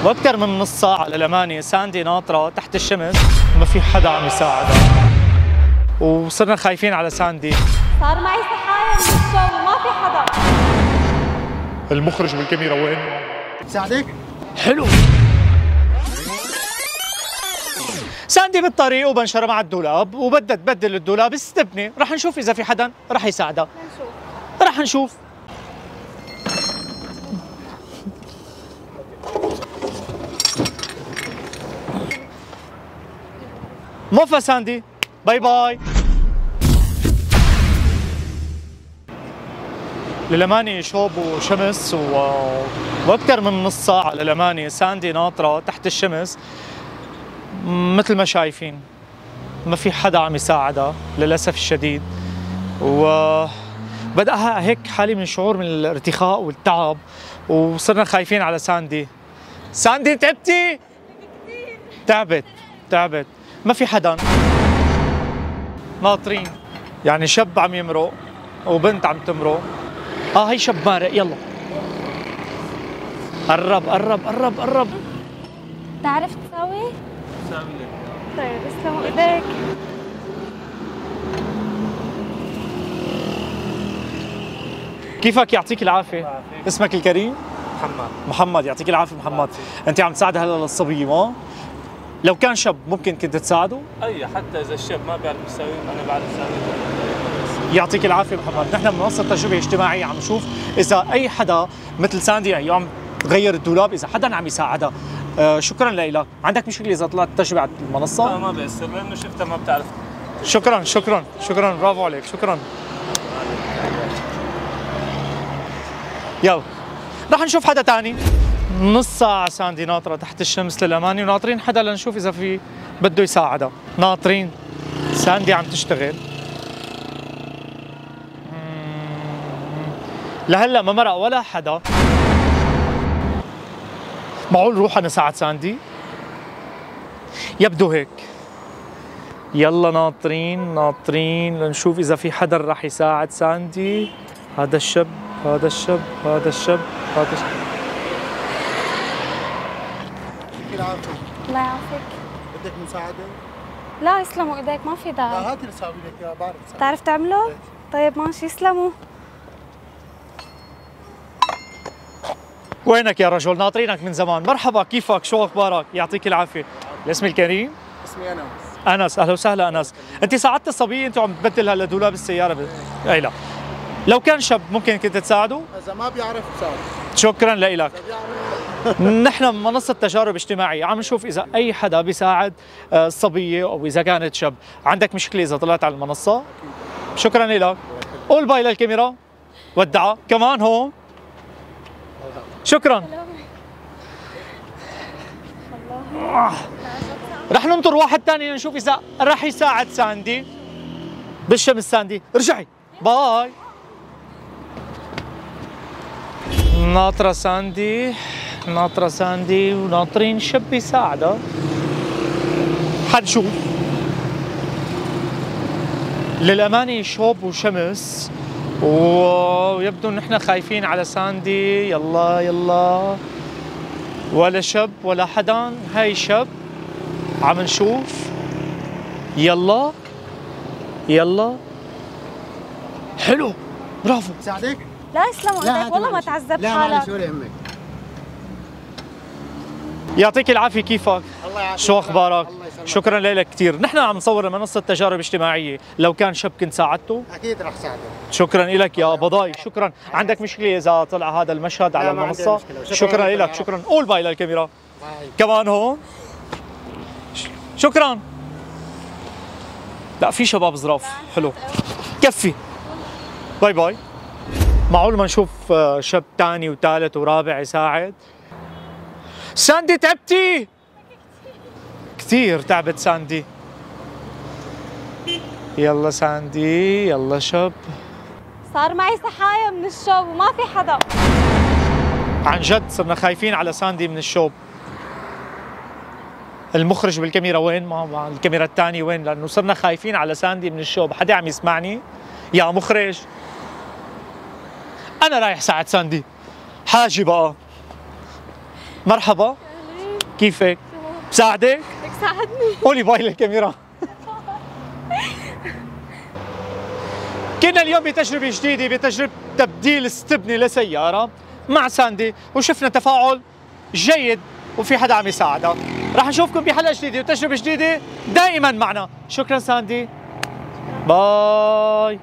واكثر من نص ساعة للأمانة ساندي ناطرة تحت الشمس ما في حدا عم يساعدها، وصرنا خايفين على ساندي. صار معي سحايا من الشو وما في حدا. المخرج والكاميرا وين؟ تساعدك؟ حلو. ساندي بالطريق وبنشرة مع الدولاب وبدها تبدل الدولاب استبني، رح نشوف إذا في حدا رح يساعدها. رح نشوف. موفى ساندي، باي باي. للأمانة شوب وشمس واكثر من نص ساعة للأمانة ساندي ناطرة تحت الشمس مثل ما شايفين، ما في حدا عم يساعدها للأسف الشديد، وبدأها هيك حالي من شعور من الارتخاء والتعب، وصرنا خايفين على ساندي. ساندي تعبتي؟ تعبت ما في حدا. ناطرين يعني شاب عم يمرق وبنت عم تمرق. هي شاب مارق، يلا قرب. بتعرف تساوي؟ بساوي لك. طيب اسلموا ايديك. كيفك؟ يعطيك العافية. اسمك الكريم؟ محمد. يعطيك العافية محمد. انت عم تساعد هلا للصبية ما؟ لو كان شاب ممكن كنت تساعده؟ اي حتى اذا الشاب ما بيعرف يساوي انا بعرف اساوي. يعطيك العافية محمد. نحن من منصة تجربة اجتماعية عم نشوف إذا أي حدا مثل ساندي عم تغير الدولاب، إذا حدا عم يساعدها. شكرا لك. عندك مشكلة إذا طلعت تجربة على المنصة؟ لا ما بيصير لأنه شفتها ما بتعرف. شكرا برافو عليك. شكرا. يلا رح نشوف حدا تاني. نص ساعة ساندي ناطرة تحت الشمس للأمانة، وناطرين حدا لنشوف إذا في بده يساعدها. ناطرين ساندي عم تشتغل لهلا ما مرق ولا حدا. معقول روح انا ساعد ساندي؟ يبدو هيك. يلا ناطرين لنشوف اذا في حدا رح يساعد ساندي. هذا الشاب. يعطيك العافية. الله يعافيك. بدك مساعدة؟ لا يسلموا ايديك، ما في داعي. لا هاتي لساوي لك اياها، بعرف اساوي. بتعرف تعمله؟ طيب ماشي يسلموا. وينك يا رجل؟ ناطرينك من زمان. مرحبا، كيفك؟ شو اخبارك؟ يعطيك العافيه. الاسم الكريم؟ اسمي انس. اهلا وسهلا انس. انت ساعدت الصبيه؟ انت عم تبدل هلا دولاب السياره اي لا. لو كان شاب ممكن كنت تساعده؟ اذا ما بيعرف بساعده. شكرا لك. نحن من منصة تجارب اجتماعية عم نشوف إذا أي حدا بيساعد الصبية أو إذا كانت شاب. عندك مشكلة إذا طلعت على المنصة؟ شكرا لك. قول باي للكاميرا. ودعها كمان هون. شكرا. رح ننطر واحد ثاني نشوف إذا رح يساعد ساندي بالشمس. ساندي ارجعي. باي. ناطرة ساندي وناطرين شاب يساعدها. حنشوف. للأمانة شوب وشمس ويبدو ان احنا خايفين على ساندي. يلا ولا شاب ولا حدا. هاي شاب عم نشوف. يلا حلو برافو. تساعدك؟ لا يسلموا ايديك، والله ما تعذب حالك. لا معلش ولا يهمك. يعطيك العافية. كيفك؟ الله يعافيك. شو اخبارك؟ الله يسلمك. شكرا لك كثير. نحن عم نصور منصة تجارب اجتماعية. لو كان شاب كنت ساعدته؟ اكيد رح ساعدك. شكرا لك يا بضاي. شكرا. عندك مشكلة إذا طلع هذا المشهد على المنصة؟ شكرا لك. شكرا. قول باي للكاميرا. باي. كمان هون. شكرا. لا في شباب ظراف. حلو. كفي. باي. معقول ما نشوف شاب ثاني وثالث ورابع يساعد؟ ساندي تعبتي؟ كثير تعبت ساندي. يلا ساندي. يلا شاب. صار معي سحايا من الشوب وما في حدا. عن جد صرنا خايفين على ساندي من الشوب. المخرج بالكاميرا وين؟ ما الكاميرا الثانية وين؟ لأنه صرنا خايفين على ساندي من الشوب. حدا عم يسمعني؟ يا مخرج أنا رايح ساعد ساندي. حاجي بقى. مرحبا. كيفك؟ بساعدك؟ بدك تساعدني؟ قولي باي للكاميرا. كنا اليوم بتجربة جديدة، بتجربة تبديل استبنة لسيارة مع ساندي، وشفنا تفاعل جيد وفي حدا عم يساعدها. رح نشوفكم بحلقة جديدة وتجربة جديدة دائما معنا. شكرا ساندي، باي.